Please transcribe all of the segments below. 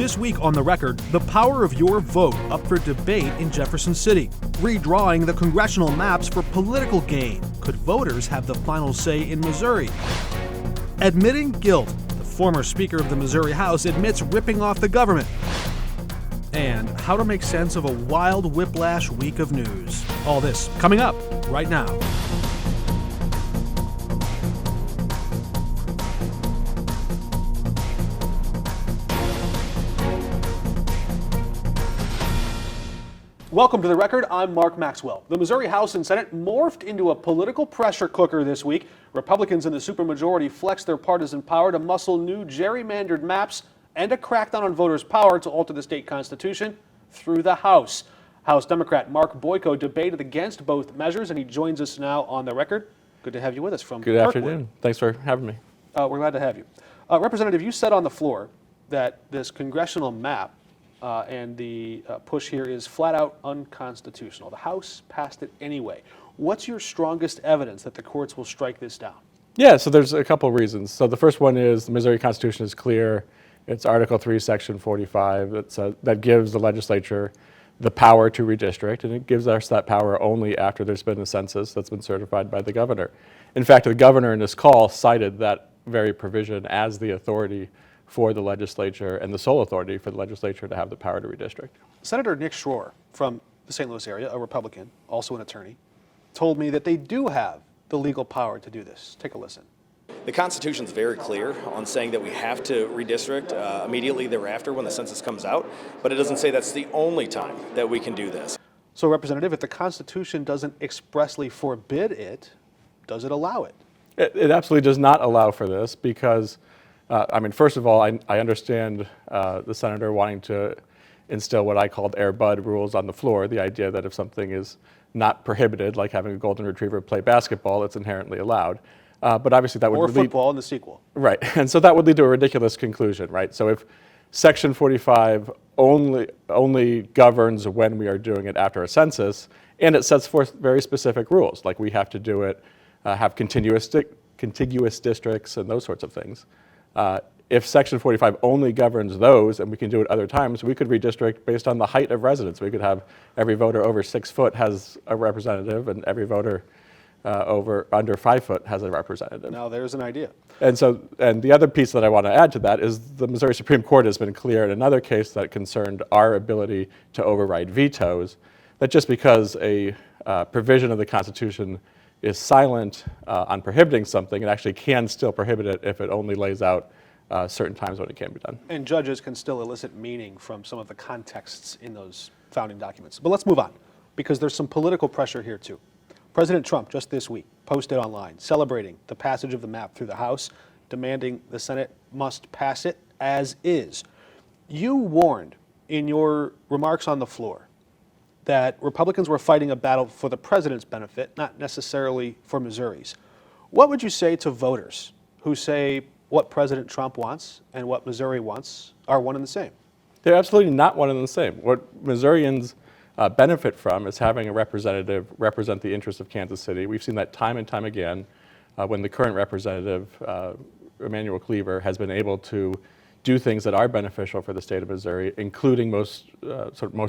This week on The Record, the power of your vote up for debate in Jefferson City. Redrawing the congressional maps for political gain. Could voters have the final say in Missouri? Admitting guilt. The former Speaker of the Missouri House admits ripping off the government. And how to make sense of a wild whiplash week of news. All this coming up right now. Welcome to The Record. I'm Mark Maxwell. The Missouri House and Senate morphed into a political pressure cooker this week. Republicans in the supermajority flexed their partisan power to muscle new gerrymandered maps and a crackdown on voters' power to alter the state constitution through the House. House Democrat Mark Boyko debated against both measures, and he joins us now on The Record. Good to have you with us from Good afternoon. Thanks for having me. We're glad to have you. Representative, you said on the floor that this congressional map and the push here is flat out unconstitutional. The House passed it anyway. What's your strongest evidence that the courts will strike this down? Yeah, so there's a couple of reasons. So the first one is the Missouri Constitution is clear. It's Article 3, Section 45 that gives the legislature the power to redistrict, and it gives us that power only after there's been a census that's been certified by the governor. In fact, the governor in his call cited that very provision as the authority for the legislature and the sole authority for the legislature to have the power to redistrict. Senator Nick Schroer from the St. Louis area, a Republican, also an attorney, told me that they do have the legal power to do this. Take a listen. The Constitution is very clear on saying that we have to redistrict immediately thereafter when the census comes out, but it doesn't say that's the only time that we can do this. So, Representative, if the Constitution doesn't expressly forbid it, does it allow it? It absolutely does not allow for this because first of all, I understand the senator wanting to instill what I called Air Bud rules on the floor, the idea that if something is not prohibited, like having a golden retriever play basketball, it's inherently allowed. But obviously that would lead... Or football in the sequel. Right, and so that would lead to a ridiculous conclusion, right? So if Section 45 only governs when we are doing it after a census, and it sets forth very specific rules, like we have to do it, have contiguous districts and those sorts of things. If Section 45 only governs those, and we can do it other times, we could redistrict based on the height of residence. We could have every voter over 6 foot has a representative, and every voter under 5 foot has a representative. Now there's an idea. And the other piece that I want to add to that is the Missouri Supreme Court has been clear in another case that concerned our ability to override vetoes, that just because a provision of the Constitution is silent on prohibiting something, it actually can still prohibit it if it only lays out certain times when it can be done. And judges can still elicit meaning from some of the contexts in those founding documents. But let's move on, because there's some political pressure here too. President Trump just this week posted online celebrating the passage of the map through the House, demanding the Senate must pass it as is. You warned in your remarks on the floor that Republicans were fighting a battle for the president's benefit, not necessarily for Missouri's. What would you say to voters who say what President Trump wants and what Missouri wants are one and the same? They're absolutely not one and the same. What Missourians benefit from is having a representative represent the interests of Kansas City. We've seen that time and time again when the current representative, Emanuel Cleaver, has been able to do things that are beneficial for the state of Missouri, including most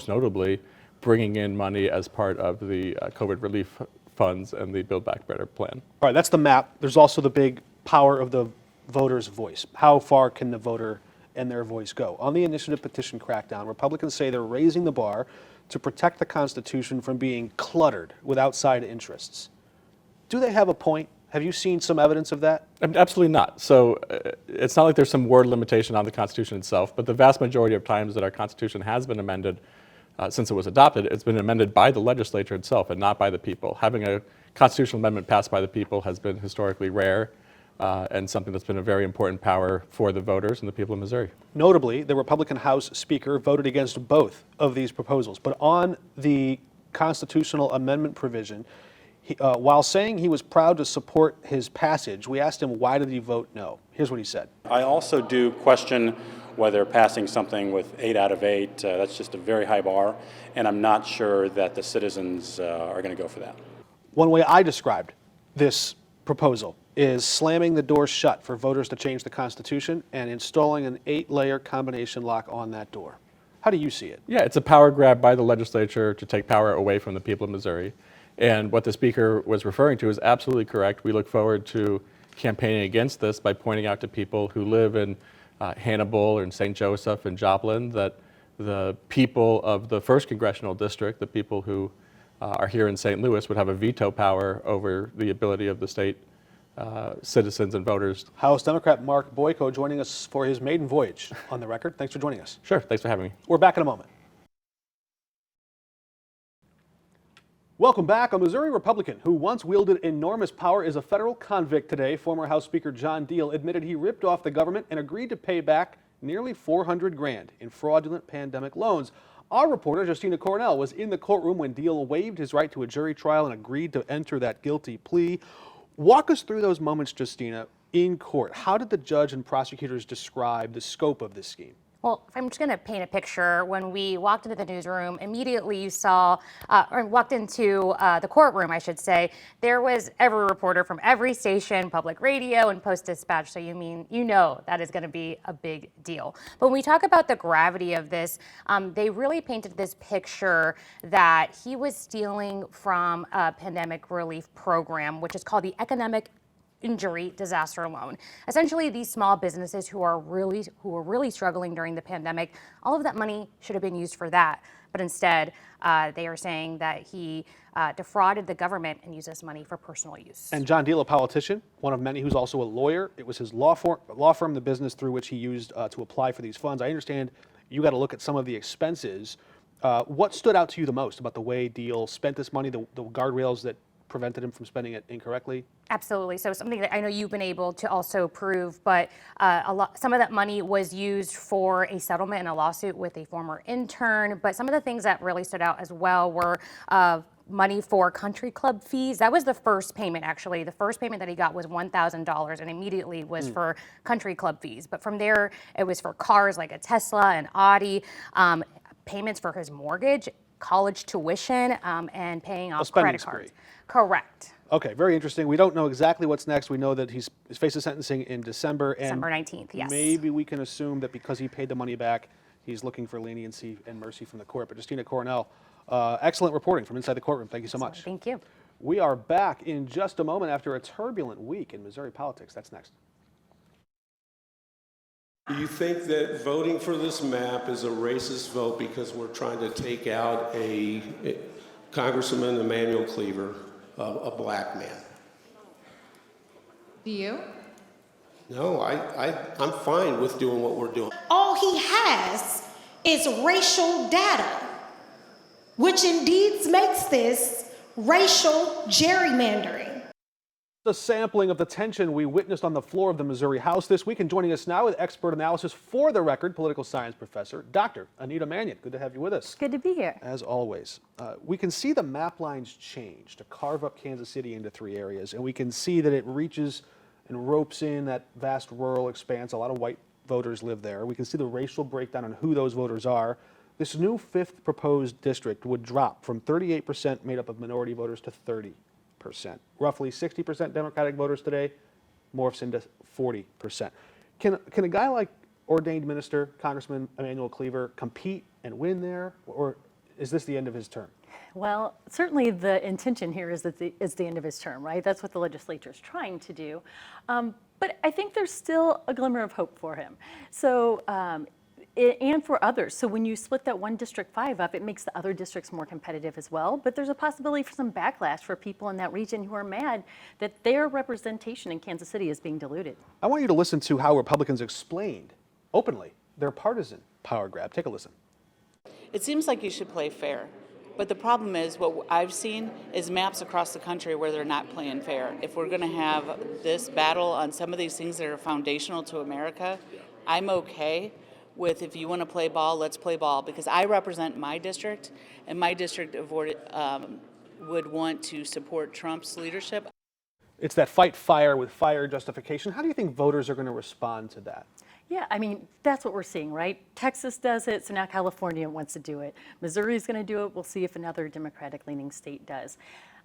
notably bringing in money as part of the COVID relief funds and the Build Back Better plan. All right, that's the map. There's also the big power of the voter's voice. How far can the voter and their voice go? On the initiative petition crackdown, Republicans say they're raising the bar to protect the Constitution from being cluttered with outside interests. Do they have a point? Have you seen some evidence of that? Absolutely not. So it's not like there's some word limitation on the Constitution itself, but the vast majority of times that our Constitution has been amended since it was adopted, it's been amended by the legislature itself and not by the people. Having a constitutional amendment passed by the people has been historically rare and something that's been a very important power for the voters and the people of Missouri. Notably, the Republican House Speaker voted against both of these proposals. But on the constitutional amendment provision, while saying he was proud to support his passage, we asked him why did he vote no. Here's what he said. I also do question whether passing something with 8 out of 8, that's just a very high bar, and I'm not sure that the citizens are going to go for that. One way I described this proposal is slamming the door shut for voters to change the Constitution and installing an 8-layer combination lock on that door. How do you see it? Yeah, it's a power grab by the legislature to take power away from the people of Missouri. And what the speaker was referring to is absolutely correct. We look forward to campaigning against this by pointing out to people who live in Hannibal or in St. Joseph and Joplin that the people of the 1st Congressional District, the people who are here in St. Louis, would have a veto power over the ability of the state citizens and voters. House Democrat Mark Boyko joining us for his maiden voyage on the record. Thanks for joining us. Sure, thanks for having me. We're back in a moment. Welcome back. A Missouri Republican who once wielded enormous power is a federal convict today. Former House Speaker John Deal admitted he ripped off the government and agreed to pay back nearly $400 grand in fraudulent pandemic loans. Our reporter, Justina Cornell, was in the courtroom when Deal waived his right to a jury trial and agreed to enter that guilty plea. Walk us through those moments, Justina, in court. How did the judge and prosecutors describe the scope of this scheme? Well, if I'm just going to paint a picture, when we walked into the newsroom, immediately you saw, or walked into the courtroom, I should say, there was every reporter from every station, public radio and Post-Dispatch, so you know that is going to be a big deal. But when we talk about the gravity of this, they really painted this picture that he was stealing from a pandemic relief program, which is called the Economic Injury Disaster Loan. Essentially, these small businesses who were really struggling during the pandemic, all of that money should have been used for that. But instead, they are saying that he defrauded the government and used this money for personal use. And John Deal, a politician, one of many who's also a lawyer. It was his law firm, the business through which he used to apply for these funds. I understand you got to look at some of the expenses. What stood out to you the most about the way Deal spent this money, the guardrails that prevented him from spending it incorrectly? Absolutely. So something that I know you've been able to also prove, but some of that money was used for a settlement and a lawsuit with a former intern. But some of the things that really stood out as well were money for country club fees. That was the first payment, actually. The first payment that he got was $1,000 and immediately was for country club fees. But from there, it was for cars like a Tesla, an Audi, payments for his mortgage, college tuition, and paying off credit cards. Spree. Correct. Okay, very interesting. We don't know exactly what's next. We know that he faces sentencing in December. And December 19th, yes. Maybe we can assume that because he paid the money back, he's looking for leniency and mercy from the court. But Justina Cornell, excellent reporting from inside the courtroom. Thank you so much. Thank you. We are back in just a moment after a turbulent week in Missouri politics. That's next. Do you think that voting for this map is a racist vote because we're trying to take out a Congressman Emmanuel Cleaver, a black man? Do you? No, I'm fine with doing what we're doing. All he has is racial data, which indeed makes this racial gerrymandering. A sampling of the tension we witnessed on the floor of the Missouri House this week, and joining us now with expert analysis for the record, political science professor, Dr. Anita Mannion. Good to have you with us. Good to be here. As always. We can see the map lines change to carve up Kansas City into 3 areas, and we can see that it reaches and ropes in that vast rural expanse. A lot of white voters live there. We can see the racial breakdown on who those voters are. This new 5th proposed district would drop from 38% made up of minority voters to 30%. Roughly 60% Democratic voters today morphs into 40%. Can a guy like ordained minister, Congressman Emmanuel Cleaver, compete and win there, or is this the end of his term? Well, certainly the intention here is that it's the end of his term, right? That's what the legislature is trying to do. But I think there's still a glimmer of hope for him. So, and for others. So when you split that one District 5 up, it makes the other districts more competitive as well. But there's a possibility for some backlash for people in that region who are mad that their representation in Kansas City is being diluted. I want you to listen to how Republicans explained openly their partisan power grab. Take a listen. It seems like you should play fair. But the problem is, what I've seen is maps across the country where they're not playing fair. If we're going to have this battle on some of these things that are foundational to America, I'm okay with, if you want to play ball, let's play ball, because I represent my district, and my district would want to support Trump's leadership. It's that fight fire with fire justification. How do you think voters are going to respond to that? Yeah, I mean, that's what we're seeing, right? Texas does it, so now California wants to do it. Missouri's going to do it. We'll see if another Democratic-leaning state does.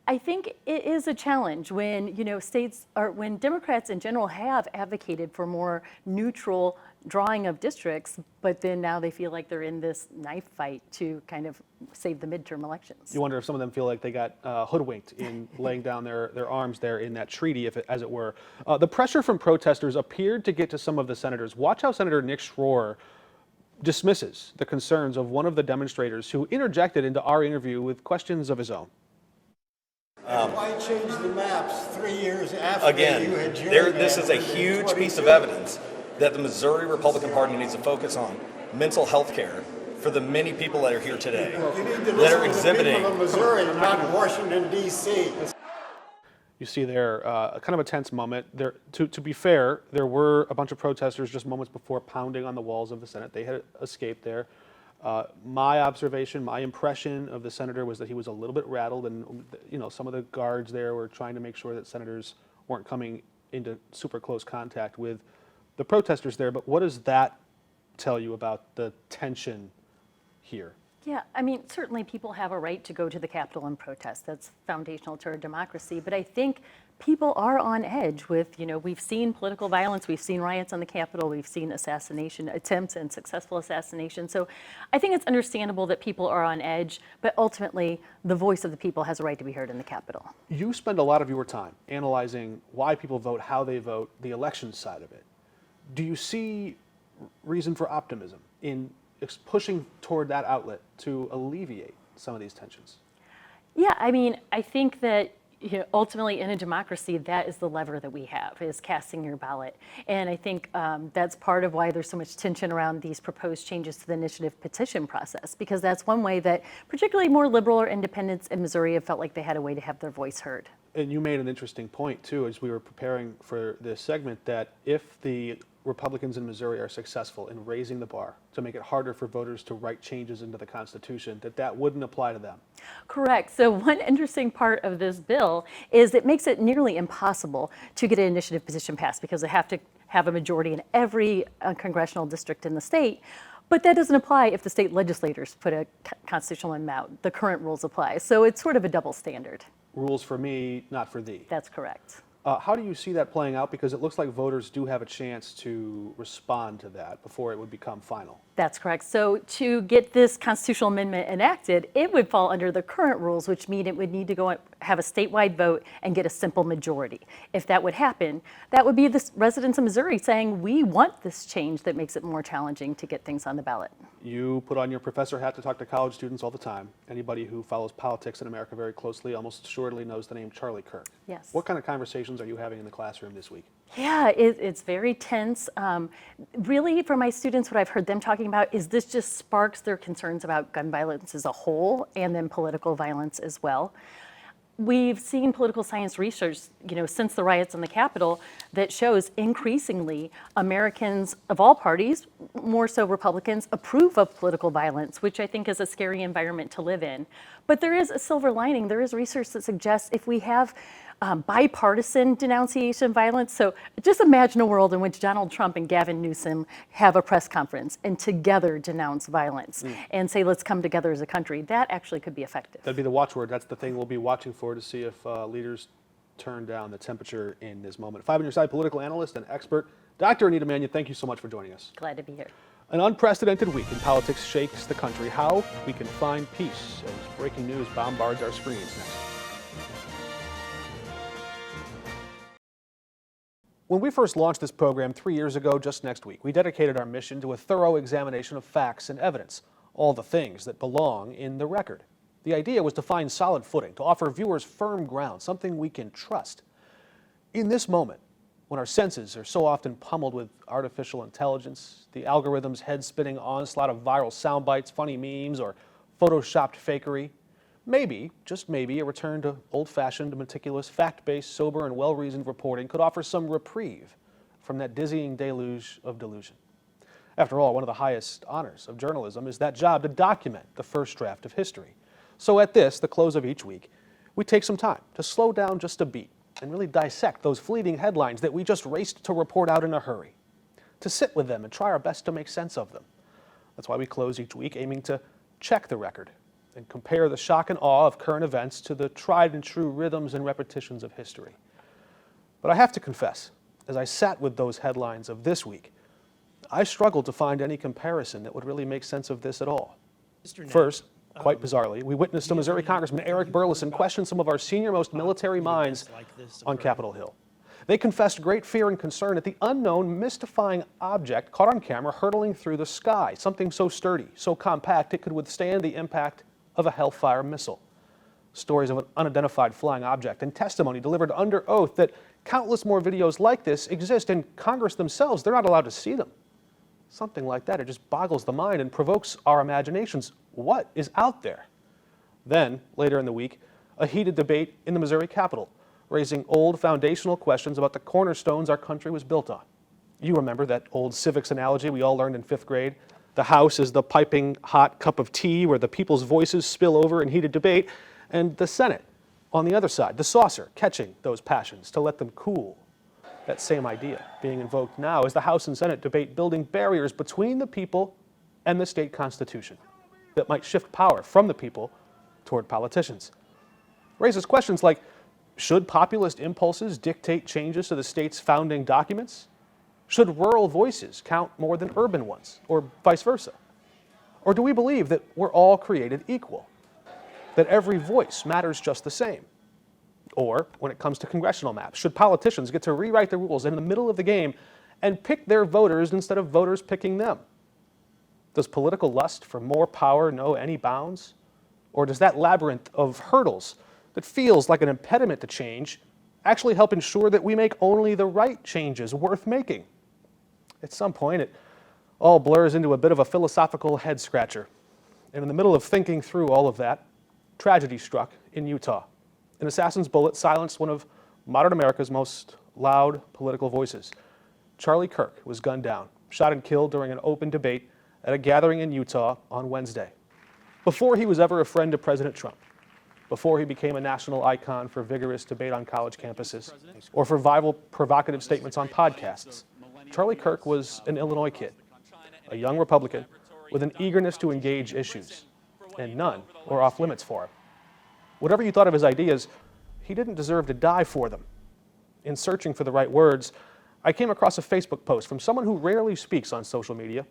I think it is a challenge when, states or when Democrats in general have advocated for more neutral drawing of districts, but then now they feel like they're in this knife fight to kind of save the midterm elections. You wonder if some of them feel like they got hoodwinked in laying down their arms there in that treaty, as it were. The pressure from protesters appeared to get to some of the senators. Watch how Senator Nick Schroer dismisses the concerns of one of the demonstrators who interjected into our interview with questions of his own. Why change the maps 3 years after you had This is a huge piece of evidence that the Missouri Republican Party needs to focus on mental health care for the many people that are here today You need to that are listen to the exhibiting. people of Missouri, not Washington, D.C. You see there kind of a tense moment. To be fair, there were a bunch of protesters just moments before pounding on the walls of the Senate. They had escaped there. My observation, my impression of the senator was that he was a little bit rattled, and some of the guards there were trying to make sure that senators weren't coming into super close contact with the protesters there. But what does that tell you about the tension here? Yeah, I mean, certainly people have a right to go to the Capitol and protest. That's foundational to our democracy. But I think people are on edge with, we've seen political violence, we've seen riots on the Capitol, we've seen assassination attempts and successful assassination. So I think it's understandable that people are on edge, but ultimately the voice of the people has a right to be heard in the Capitol. You spend a lot of your time analyzing why people vote, how they vote, the election side of it. Do you see reason for optimism in pushing toward that outlet to alleviate some of these tensions? Yeah, I mean, I think that ultimately in a democracy, that is the lever that we have, is casting your ballot. And I think that's part of why there's so much tension around these proposed changes to the initiative petition process, because that's one way that particularly more liberal or independents in Missouri have felt like they had a way to have their voice heard. And you made an interesting point, too, as we were preparing for this segment, that if the Republicans in Missouri are successful in raising the bar to make it harder for voters to write changes into the Constitution, that wouldn't apply to them. Correct. So one interesting part of this bill is it makes it nearly impossible to get an initiative petition passed because they have to have a majority in every congressional district in the state. But that doesn't apply if the state legislators put a constitutional amendment out. The current rules apply. So it's sort of a double standard. Rules for me, not for thee. That's correct. How do you see that playing out? Because it looks like voters do have a chance to respond to that before it would become final. That's correct. So to get this constitutional amendment enacted, it would fall under the current rules, which mean it would need to go have a statewide vote and get a simple majority. If that would happen, that would be the residents of Missouri saying, we want this change that makes it more challenging to get things on the ballot. You put on your professor hat to talk to college students all the time. Anybody who follows politics in America very closely almost assuredly knows the name Charlie Kirk. Yes. What kind of conversations are you having in the classroom this week? Yeah, it's very tense. Really, for my students, what I've heard them talking about is this just sparks their concerns about gun violence as a whole and then political violence as well. We've seen political science research, since the riots in the Capitol that shows increasingly Americans of all parties, more so Republicans, approve of political violence, which I think is a scary environment to live in. But there is a silver lining. There is research that suggests if we have bipartisan denunciation of violence. So just imagine a world in which Donald Trump and Gavin Newsom have a press conference and together denounce violence and say, let's come together as a country. That actually could be effective. That'd be the watchword. That's the thing we'll be watching for to see if leaders turn down the temperature in this moment. 5 on your side political analyst and expert, Dr. Anita Manion, thank you so much for joining us. Glad to be here. An unprecedented week in politics shakes the country. How we can find peace as breaking news bombards our screens next. When we first launched this program 3 years ago, just next week, we dedicated our mission to a thorough examination of facts and evidence, all the things that belong in the record. The idea was to find solid footing, to offer viewers firm ground, something we can trust. In this moment, when our senses are so often pummeled with artificial intelligence, the algorithm's head-spinning onslaught of viral sound bites, funny memes, or photoshopped fakery, maybe, just maybe, a return to old-fashioned, meticulous, fact-based, sober, and well-reasoned reporting could offer some reprieve from that dizzying deluge of delusion. After all, one of the highest honors of journalism is that job to document the first draft of history. So at this, the close of each week, we take some time to slow down just a beat and really dissect those fleeting headlines that we just raced to report out in a hurry, to sit with them and try our best to make sense of them. That's why we close each week aiming to check the record and compare the shock and awe of current events to the tried and true rhythms and repetitions of history. But I have to confess, as I sat with those headlines of this week, I struggled to find any comparison that would really make sense of this at all. First, quite bizarrely, we witnessed a Missouri Congressman, Eric Burleson, question some of our senior-most military minds on Capitol Hill. They confessed great fear and concern at the unknown, mystifying object caught on camera hurtling through the sky, something so sturdy, so compact it could withstand the impact of a Hellfire missile. Stories of an unidentified flying object and testimony delivered under oath that countless more videos like this exist, and Congress themselves, they're not allowed to see them. Something like that, it just boggles the mind and provokes our imaginations. What is out there? Then, later in the week, a heated debate in the Missouri Capitol, raising old foundational questions about the cornerstones our country was built on. You remember that old civics analogy we all learned in 5th grade? The House is the piping hot cup of tea where the people's voices spill over in heated debate, and the Senate, on the other side, the saucer, catching those passions to let them cool. That same idea being invoked now as the House and Senate debate building barriers between the people and the state constitution that might shift power from the people toward politicians. Raises questions like, should populist impulses dictate changes to the state's founding documents? Should rural voices count more than urban ones, or vice versa? Or do we believe that we're all created equal, that every voice matters just the same? Or, when it comes to congressional maps, should politicians get to rewrite the rules in the middle of the game and pick their voters instead of voters picking them? Does political lust for more power know any bounds? Or does that labyrinth of hurdles that feels like an impediment to change actually help ensure that we make only the right changes worth making? At some point, it all blurs into a bit of a philosophical head-scratcher. And in the middle of thinking through all of that, tragedy struck in Utah. An assassin's bullet silenced one of modern America's most loud political voices. Charlie Kirk was gunned down, shot and killed during an open debate at a gathering in Utah on Wednesday. Before he was ever a friend of President Trump, before he became a national icon for vigorous debate on college campuses, or for viral, provocative statements on podcasts, Charlie Kirk was an Illinois kid, a young Republican with an eagerness to engage issues, and none were off limits for him. Whatever you thought of his ideas, he didn't deserve to die for them. In searching for the right words, I came across a Facebook post from someone who rarely speaks on social media,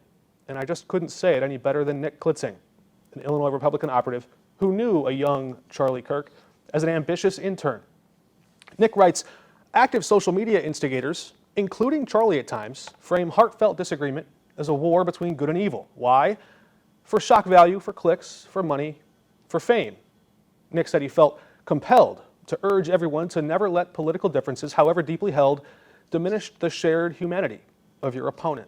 and I just couldn't say it any better than Nick Klitzing, an Illinois Republican operative who knew a young Charlie Kirk as an ambitious intern. Nick writes, active social media instigators, including Charlie at times, frame heartfelt disagreement as a war between good and evil. Why? For shock value, for clicks, for money, for fame. Nick said he felt compelled to urge everyone to never let political differences, however deeply held, diminish the shared humanity of your opponent.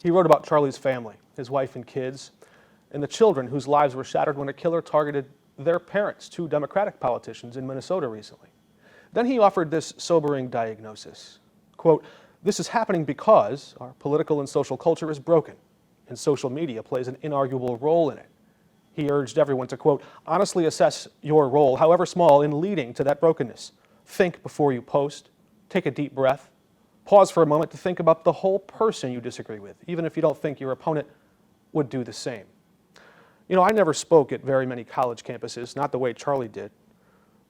He wrote about Charlie's family, his wife and kids, and the children whose lives were shattered when a killer targeted their parents, two Democratic politicians in Minnesota recently. Then he offered this sobering diagnosis. Quote, "This is happening because our political and social culture is broken, and social media plays an inarguable role in it." He urged everyone to, quote, "honestly assess your role, however small, in leading to that brokenness. Think before you post. Take a deep breath. Pause for a moment to think about the whole person you disagree with, even if you don't think your opponent would do the same." You know, I never spoke at very many college campuses, not the way Charlie did.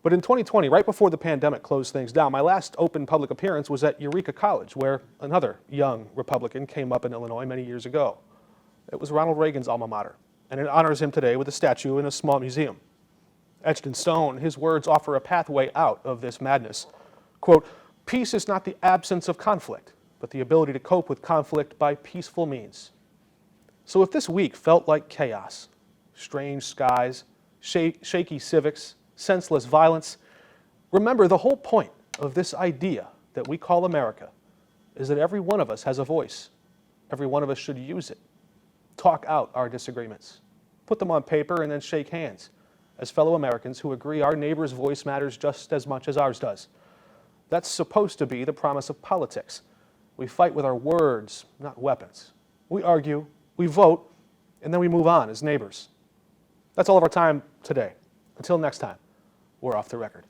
But in 2020, right before the pandemic closed things down, my last open public appearance was at Eureka College, where another young Republican came up in Illinois many years ago. It was Ronald Reagan's alma mater, and it honors him today with a statue in a small museum. Etched in stone, his words offer a pathway out of this madness. Quote, "Peace is not the absence of conflict, but the ability to cope with conflict by peaceful means." So if this week felt like chaos, strange skies, shaky civics, senseless violence, remember the whole point of this idea that we call America is that every one of us has a voice. Every one of us should use it. Talk out our disagreements. Put them on paper and then shake hands as fellow Americans who agree our neighbor's voice matters just as much as ours does. That's supposed to be the promise of politics. We fight with our words, not weapons. We argue, we vote, and then we move on as neighbors. That's all of our time today. Until next time, we're off the record.